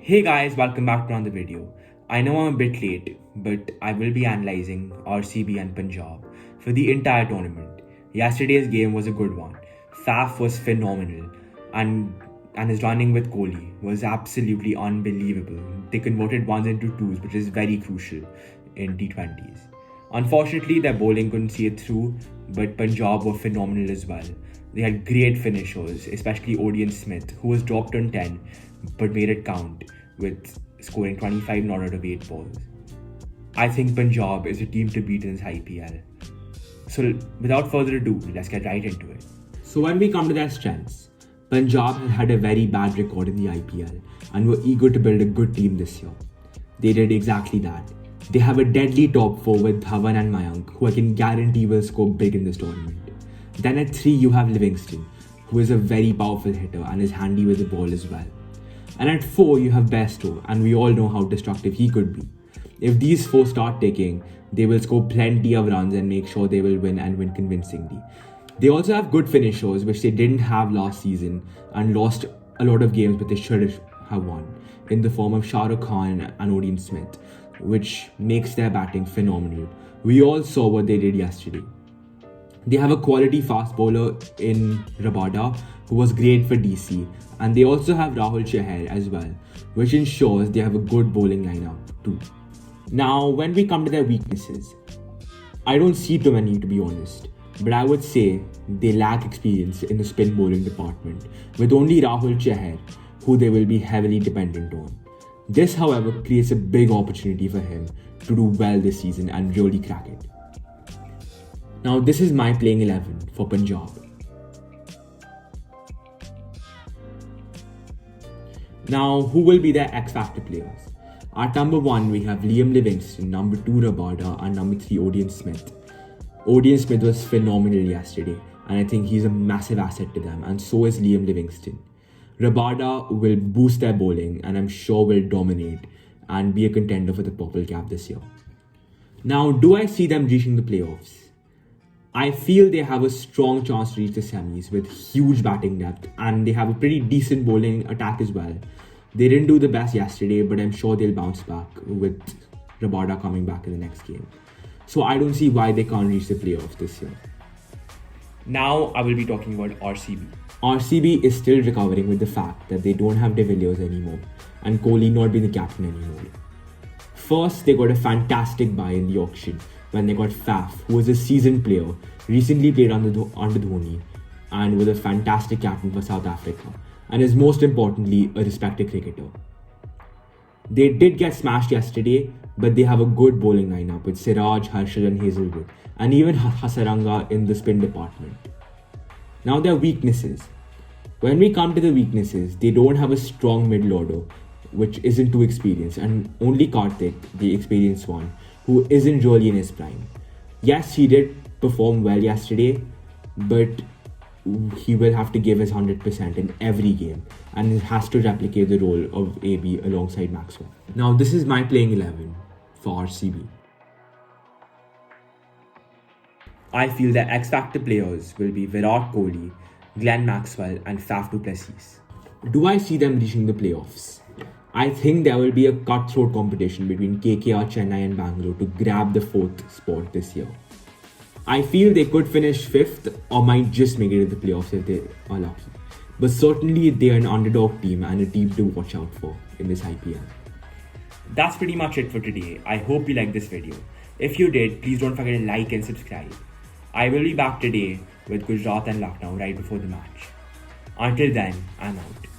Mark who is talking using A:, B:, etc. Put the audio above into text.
A: Hey guys, welcome back to another video. I know I'm a bit late, but I will be analysing RCB and Punjab for the entire tournament. Yesterday's game was a good one. Faf was phenomenal and his running with Kohli was absolutely unbelievable. They converted ones into twos, which is very crucial in T20s. Unfortunately, their bowling couldn't see it through, but Punjab were phenomenal as well. They had great finishers, especially Odean Smith, who was dropped on 10 but made it count with scoring 25 not out of 8 balls. I think Punjab is a team to beat in this IPL. So without further ado, let's get right into it. So when we come to their strengths, Punjab has had a very bad record in the IPL and were eager to build a good team this year. They did exactly that. They have a deadly top 4 with Dhawan and Mayank, who I can guarantee will score big in this tournament. Then at 3 you have Livingston, who is a very powerful hitter and is handy with the ball as well. And at 4 you have Bairstow, and we all know how destructive he could be. If these 4 start ticking, they will score plenty of runs and make sure they will win and win convincingly. They also have good finishers, which they didn't have last season and lost a lot of games but they should have won, in the form of Shah Rukh Khan and Odean Smith, which makes their batting phenomenal. We all saw what they did yesterday. They have a quality fast bowler in Rabada, who was great for DC, and they also have Rahul Chahar as well, which ensures they have a good bowling lineup too. Now, when we come to their weaknesses, I don't see too many, to be honest, but I would say they lack experience in the spin bowling department, with only Rahul Chahar, who they will be heavily dependent on. This, however, creates a big opportunity for him to do well this season and really crack it. Now, this is my playing 11 for Punjab. Now, who will be their X-Factor players? At number 1, we have Liam Livingston, number 2, Rabada, and number 3, Odean Smith. Odean Smith was phenomenal yesterday, and I think he's a massive asset to them, and so is Liam Livingston. Rabada will boost their bowling, and I'm sure will dominate and be a contender for the purple cap this year. Now, do I see them reaching the playoffs? I feel they have a strong chance to reach the semis with huge batting depth, and they have a pretty decent bowling attack as well. They didn't do the best yesterday, but I'm sure they'll bounce back with Rabada coming back in the next game. So I don't see why they can't reach the playoffs this year. Now I will be talking about RCB. RCB is still recovering with the fact that they don't have De Villiers anymore and Kohli not being the captain anymore. First, they got a fantastic buy in the auction when they got Faf, who was a seasoned player, recently played under Dhoni and was a fantastic captain for South Africa, and is most importantly a respected cricketer. They did get smashed yesterday, but they have a good bowling lineup with Siraj, Harshal and Hazelwood, and even Hasaranga in the spin department. Now their weaknesses. When we come to the weaknesses, they don't have a strong middle order, which isn't too experienced, and only Karthik, the experienced one, who isn't really in his prime. Yes, he did perform well yesterday, but he will have to give his 100% in every game and he has to replicate the role of AB alongside Maxwell. Now, this is my playing 11 for RCB. I feel the X-Factor players will be Virat Kohli, Glenn Maxwell and Faf du Plessis. Do I see them reaching the playoffs? I think there will be a cutthroat competition between KKR, Chennai and Bangalore to grab the 4th spot this year. I feel they could finish 5th or might just make it to the playoffs if they are lucky. But certainly they are an underdog team and a team to watch out for in this IPL. That's pretty much it for today. I hope you liked this video. If you did, please don't forget to like and subscribe. I will be back today with Gujarat and Lucknow right before the match. Until then, I'm out.